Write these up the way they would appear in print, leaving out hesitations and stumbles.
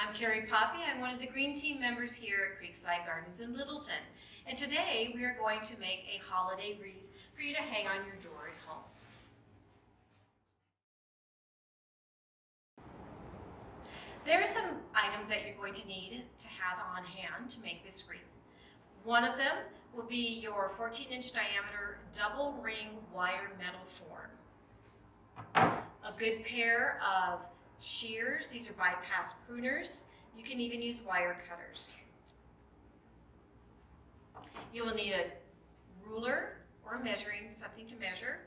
I'm Carrie Poppy. I'm one of the green team members here at Creekside Gardens in Littleton. And today we are going to make a holiday wreath for you to hang on your door at home. There are some items that you're going to need to have on hand to make this wreath. One of them will be your 14-inch diameter double ring wire metal form. A good pair of shears. These are bypass pruners. You can even use wire cutters. You will need a ruler or something to measure.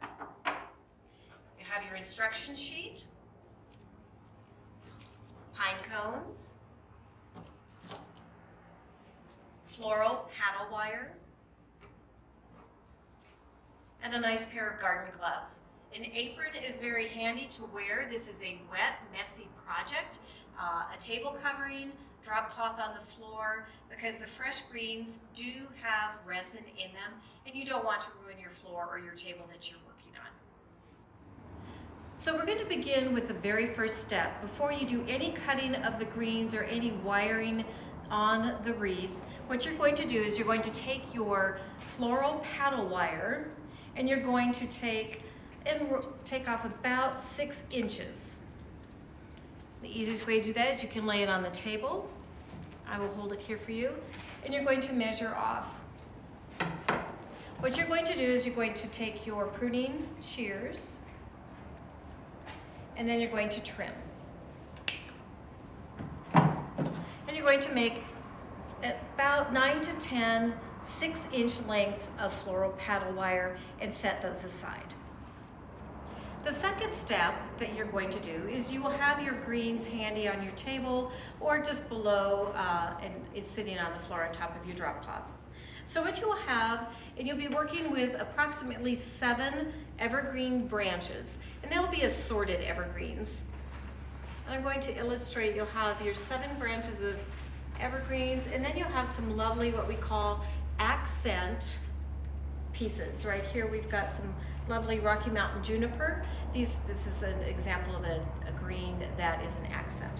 You have your instruction sheet, pine cones, floral paddle wire, and a nice pair of garden gloves. An apron is very handy to wear. This is a wet, messy project. A table covering, drop cloth on the floor, because the fresh greens do have resin in them and you don't want to ruin your floor or your table that you're working on. So we're going to begin with the very first step. Before you do any cutting of the greens or any wiring on the wreath, what you're going to do is you're going to take your floral paddle wire and you're going to take off about 6 inches. The easiest way to do that is you can lay it on the table. I will hold it here for you. And you're going to measure off. What you're going to do is you're going to take your pruning shears and then you're going to trim. And you're going to make about 9 to 10 6-inch lengths of floral paddle wire and set those aside. The second step that you're going to do is you will have your greens handy on your table or just below and it's sitting on the floor on top of your drop cloth. So what you will have, and you'll be working with approximately 7 evergreen branches, and they'll be assorted evergreens. And I'm going to illustrate, you'll have your 7 branches of evergreens, and then you'll have some lovely, what we call accent pieces. Right here we've got some lovely Rocky Mountain juniper. This is an example of a green that is an accent.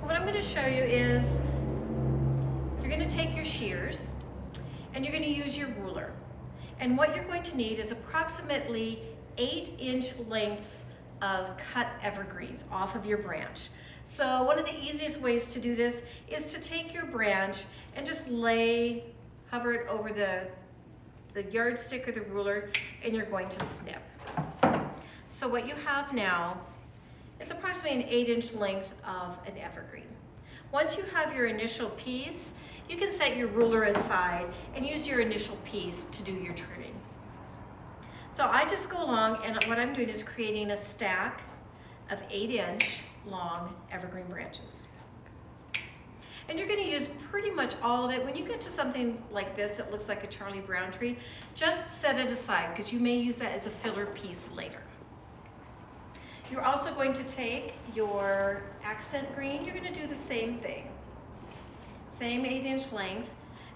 But what I'm going to show you is you're going to take your shears and you're going to use your ruler. And what you're going to need is approximately 8-inch lengths of cut evergreens off of your branch. So one of the easiest ways to do this is to take your branch and just hover it over the yardstick or the ruler, and you're going to snip. So what you have now is approximately an 8-inch length of an evergreen. Once you have your initial piece, you can set your ruler aside and use your initial piece to do your trimming. So I just go along, and what I'm doing is creating a stack of 8-inch long evergreen branches. And you're going to use pretty much all of it. When you get to something like this that looks like a Charlie Brown tree, just set it aside because you may use that as a filler piece later. You're also going to take your accent green. You're going to do the same thing. Same 8-inch length.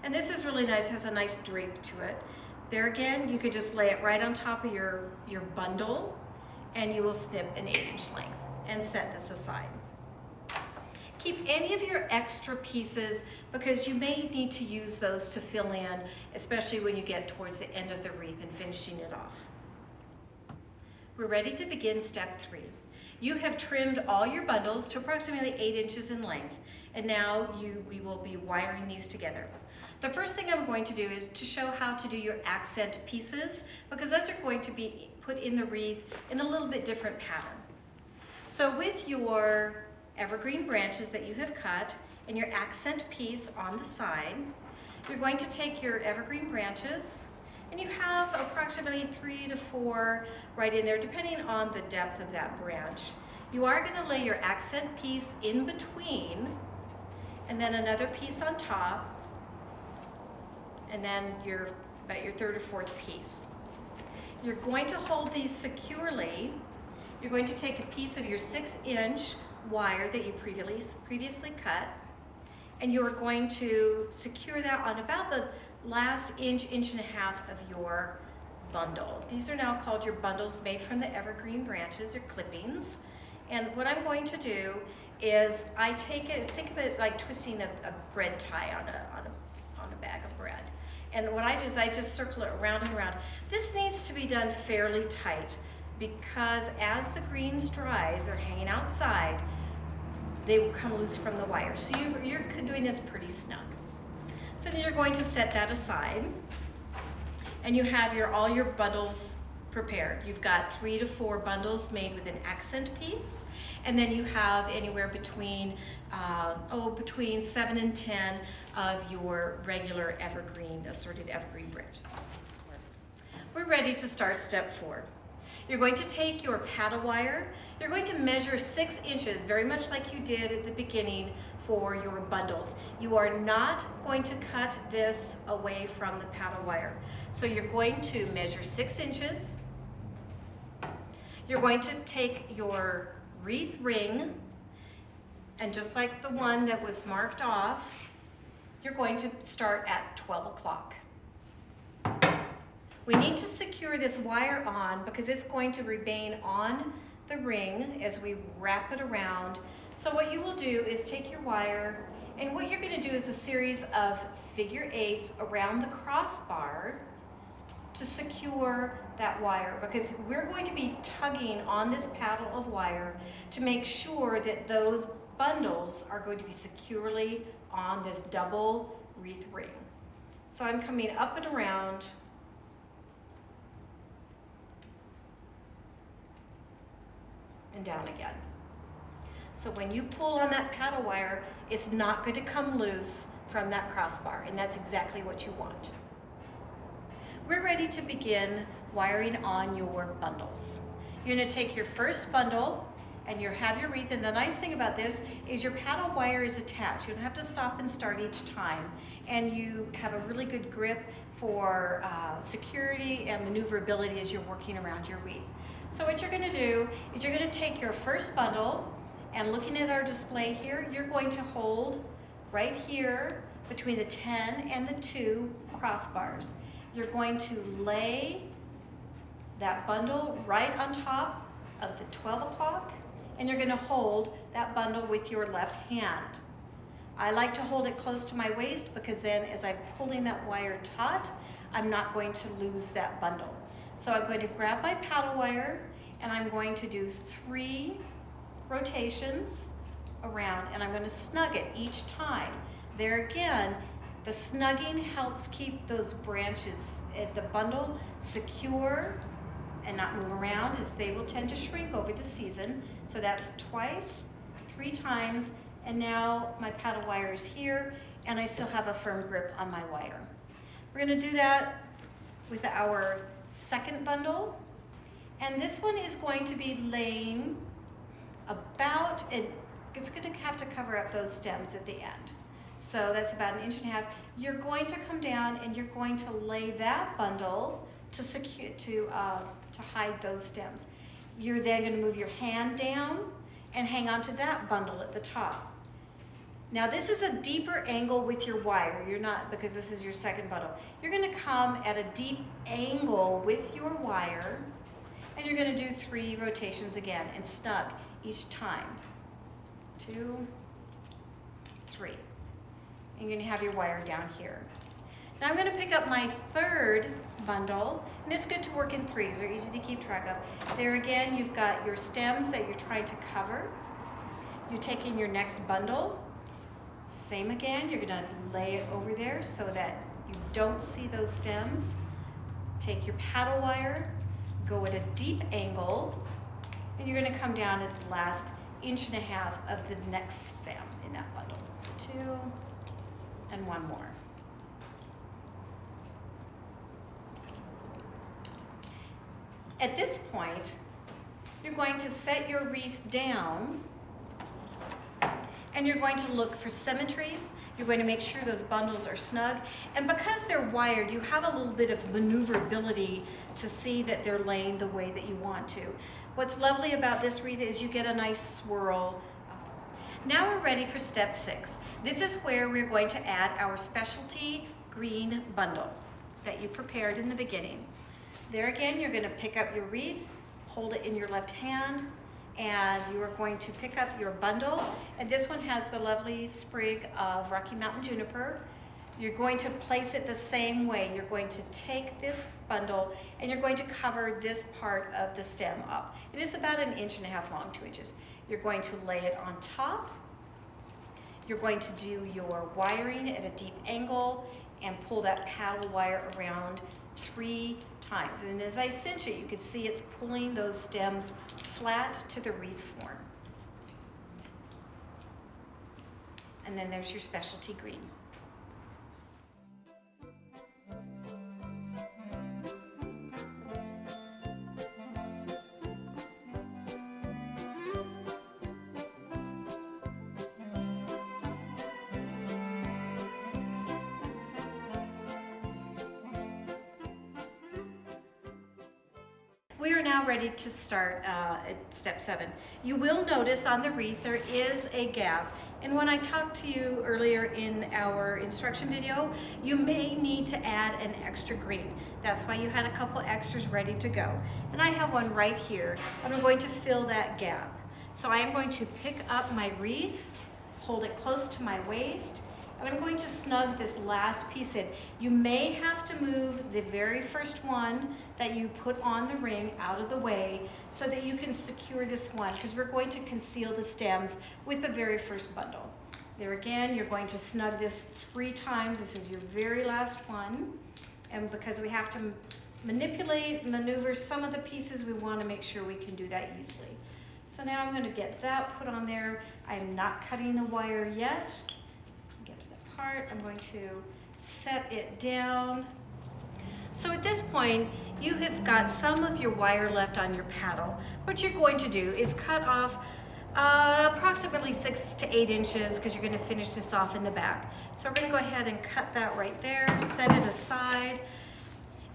And this is really nice, it has a nice drape to it. There again, you could just lay it right on top of your bundle and you will snip an 8-inch length and set this aside. Keep any of your extra pieces because you may need to use those to fill in, especially when you get towards the end of the wreath and finishing it off. We're ready to begin step 3. You have trimmed all your bundles to approximately 8 inches in length, and now we will be wiring these together. The first thing I'm going to do is to show how to do your accent pieces because those are going to be put in the wreath in a little bit different pattern. So with your evergreen branches that you have cut and your accent piece on the side, you're going to take your evergreen branches and you have approximately 3 to 4 right in there depending on the depth of that branch. You are going to lay your accent piece in between and then another piece on top and then about your 3rd or 4th piece. You're going to hold these securely. You're going to take a piece of your 6-inch wire that you previously cut, and you are going to secure that on about the last inch and a half of your bundle. These are now called your bundles made from the evergreen branches or clippings. And what I'm going to do is I take it, think of it like twisting a bread tie on a bag of bread. And what I do is I just circle it around and around. This needs to be done fairly tight because as the greens dry, as they're hanging outside, they will come loose from the wire. So you're doing this pretty snug. So then you're going to set that aside, and you have all your bundles prepared. You've got 3 to 4 bundles made with an accent piece, and then you have anywhere between 7 and 10 of your regular assorted evergreen branches. We're ready to start step 4. You're going to take your paddle wire. You're going to measure 6 inches, very much like you did at the beginning for your bundles. You are not going to cut this away from the paddle wire. So you're going to measure 6 inches. You're going to take your wreath ring, and just like the one that was marked off, you're going to start at 12 o'clock. We need to secure this wire on because it's going to remain on the ring as we wrap it around. So what you will do is take your wire, and what you're going to do is a series of figure 8s around the crossbar to secure that wire, because we're going to be tugging on this paddle of wire to make sure that those bundles are going to be securely on this double wreath ring. So I'm coming up and around and down again. So when you pull on that paddle wire, it's not going to come loose from that crossbar, and that's exactly what you want. We're ready to begin wiring on your bundles. You're going to take your first bundle and you have your wreath, and the nice thing about this is your paddle wire is attached. You don't have to stop and start each time, and you have a really good grip for security and maneuverability as you're working around your wreath. So what you're going to do is you're going to take your first bundle, and looking at our display here, you're going to hold right here between the 10 and the 2 crossbars. You're going to lay that bundle right on top of the 12 o'clock, and you're going to hold that bundle with your left hand. I like to hold it close to my waist because then as I'm pulling that wire taut, I'm not going to lose that bundle. So I'm going to grab my paddle wire, and I'm going to do 3 rotations around, and I'm going to snug it each time. There again, the snugging helps keep those branches, the bundle, secure and not move around, as they will tend to shrink over the season. So that's twice, 3 times, and now my paddle wire is here, and I still have a firm grip on my wire. We're going to do that with our second bundle, and this one is going to be laying about, it's going to have to cover up those stems at the end. So that's about 1.5 inches. You're going to come down and you're going to lay that bundle to secure, to hide those stems. You're then going to move your hand down and hang on to that bundle at the top. Now this is a deeper angle with your wire. You're not, because this is your second bundle. You're going to come at a deep angle with your wire, and you're going to do 3 rotations again and snug each time. 2, 3. And you're going to have your wire down here. Now I'm going to pick up my third bundle, and it's good to work in 3s. They're easy to keep track of. There again, you've got your stems that you're trying to cover. You're taking your next bundle. Same again, you're going to lay it over there so that you don't see those stems. Take your paddle wire, go at a deep angle, and you're going to come down at the last 1.5 inches of the next stem in that bundle. So 2 and 1 more. At this point, you're going to set your wreath down, and you're going to look for symmetry. You're going to make sure those bundles are snug. And because they're wired, you have a little bit of maneuverability to see that they're laying the way that you want to. What's lovely about this wreath is you get a nice swirl. Now we're ready for step 6. This is where we're going to add our specialty green bundle that you prepared in the beginning. There again, you're going to pick up your wreath, hold it in your left hand, and you are going to pick up your bundle, and this one has the lovely sprig of Rocky Mountain juniper. You're going to place it the same way. You're going to take this bundle and you're going to cover this part of the stem up. It is about 1.5 inches long, 2 inches. You're going to lay it on top. You're going to do your wiring at a deep angle and pull that paddle wire around 3 times. And as I cinch it, you can see it's pulling those stems flat to the wreath form. And then there's your specialty green. We are now ready to start at step 7. You will notice on the wreath there is a gap, and when I talked to you earlier in our instruction video, you may need to add an extra green. That's why you had a couple extras ready to go. And I have one right here, and I'm going to fill that gap. So I am going to pick up my wreath, hold it close to my waist, and I'm going to snug this last piece in. You may have to move the very first one that you put on the ring out of the way so that you can secure this one, because we're going to conceal the stems with the very first bundle. There again, you're going to snug this 3 times. This is your very last one. And because we have to maneuver some of the pieces, we want to make sure we can do that easily. So now I'm going to get that put on there. I'm not cutting the wire yet. I'm going to set it down. So at this point, you have got some of your wire left on your paddle. What you're going to do is cut off approximately 6 to 8 inches, because you're going to finish this off in the back. So we're going to go ahead and cut that right there, set it aside.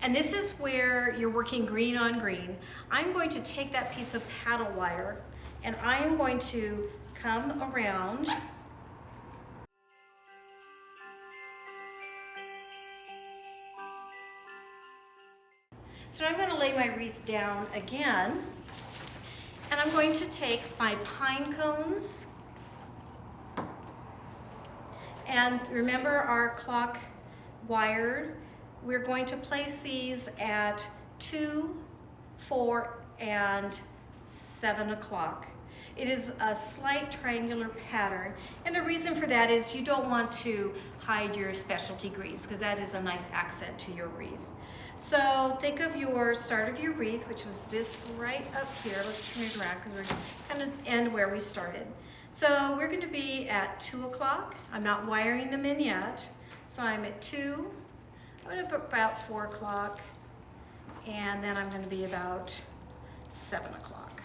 And this is where you're working green on green. I'm going to take that piece of paddle wire and I am going to come around . So I'm going to lay my wreath down again, and I'm going to take my pine cones, and remember our clock wire, we're going to place these at 2, 4, and 7 o'clock. It is a slight triangular pattern, and the reason for that is you don't want to hide your specialty greens, because that is a nice accent to your wreath. So think of your start of your wreath, which was this right up here. Let's turn it around because we're going to end where we started. So we're going to be at 2 o'clock. I'm not wiring them in yet. So I'm at 2. I'm going to put about 4 o'clock. And then I'm going to be about 7 o'clock.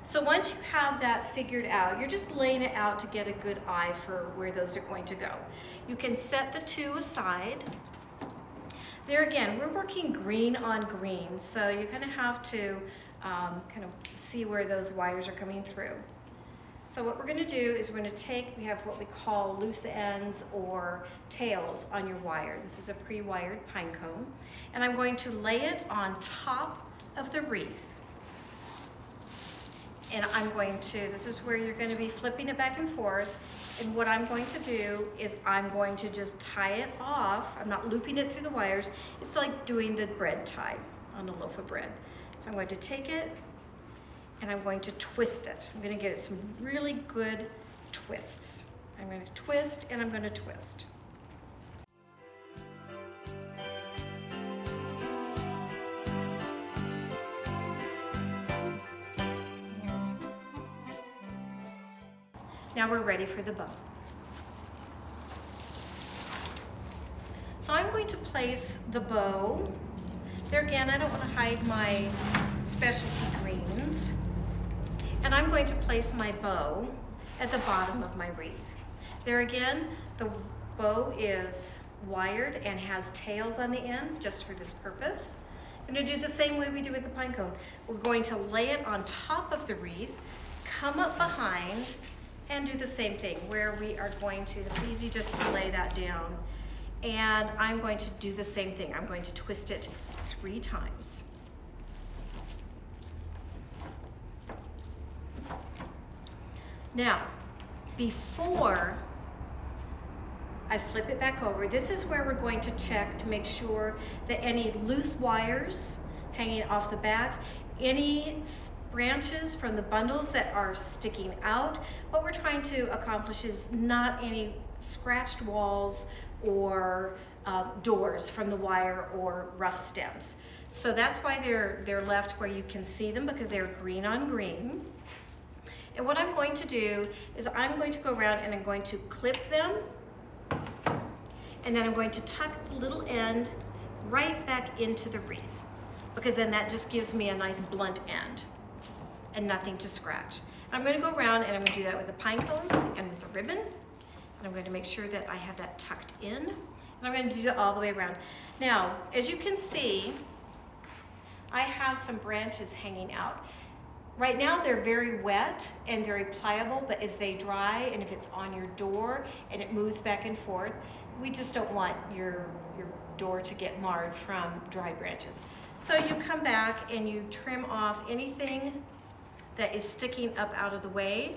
So once you have that figured out, you're just laying it out to get a good eye for where those are going to go. You can set the 2 aside. There again, we're working green on green, so you're going to have to kind of see where those wires are coming through. So what we're going to do is we're going to take, we have what we call loose ends or tails on your wire. This is a pre-wired pine cone, and I'm going to lay it on top of the wreath. And I'm going to, this is where you're going to be flipping it back and forth. And what I'm going to do is I'm going to just tie it off. I'm not looping it through the wires. It's like doing the bread tie on a loaf of bread. So I'm going to take it and I'm going to twist it. I'm going to get it some really good twists. I'm going to twist and I'm going to twist. Now we're ready for the bow. So I'm going to place the bow. There again, I don't want to hide my specialty greens. And I'm going to place my bow at the bottom of my wreath. There again, the bow is wired and has tails on the end just for this purpose. I'm going to do the same way we do with the pine cone. We're going to lay it on top of the wreath, come up behind, and do the same thing where we are going to, it's easy just to lay that down. And I'm going to do the same thing. I'm going to twist it 3 times. Now, before I flip it back over, this is where we're going to check to make sure that any loose wires hanging off the back, any branches from the bundles that are sticking out, what we're trying to accomplish is not any scratched walls or doors from the wire or rough stems. So that's why they're left where you can see them, because they're green on green. And what I'm going to do is I'm going to go around and I'm going to clip them, and then I'm going to tuck the little end right back into the wreath, because then that just gives me a nice blunt end and nothing to scratch. I'm going to go around and I'm going to do that with the pine cones and with the ribbon. And I'm going to make sure that I have that tucked in. And I'm going to do that all the way around. Now, as you can see, I have some branches hanging out. Right now they're very wet and very pliable, but as they dry and if it's on your door and it moves back and forth, we just don't want your door to get marred from dry branches. So you come back and you trim off anything that is sticking up out of the way.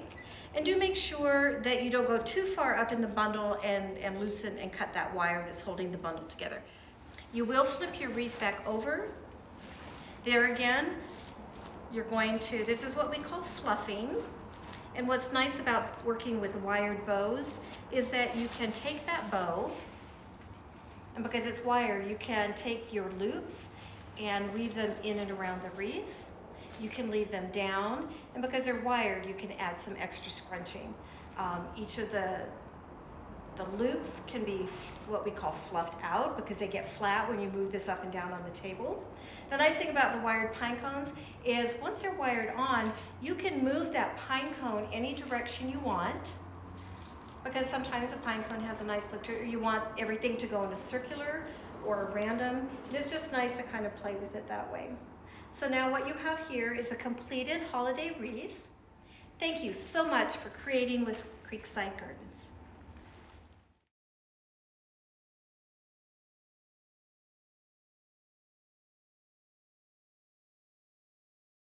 And do make sure that you don't go too far up in the bundle and loosen and cut that wire that's holding the bundle together. You will flip your wreath back over. There again, you're going to, this is what we call fluffing. And what's nice about working with wired bows is that you can take that bow, and because it's wired, you can take your loops and weave them in and around the wreath. You can leave them down, and because they're wired, you can add some extra scrunching. Each of the loops can be what we call fluffed out because they get flat when you move this up and down on the table. The nice thing about the wired pine cones is once they're wired on, you can move that pine cone any direction you want, because sometimes a pine cone has a nice look to it, or you want everything to go in a circular or a random. It's just nice to kind of play with it that way. So now what you have here is a completed holiday wreath. Thank you so much for creating with Creekside Gardens.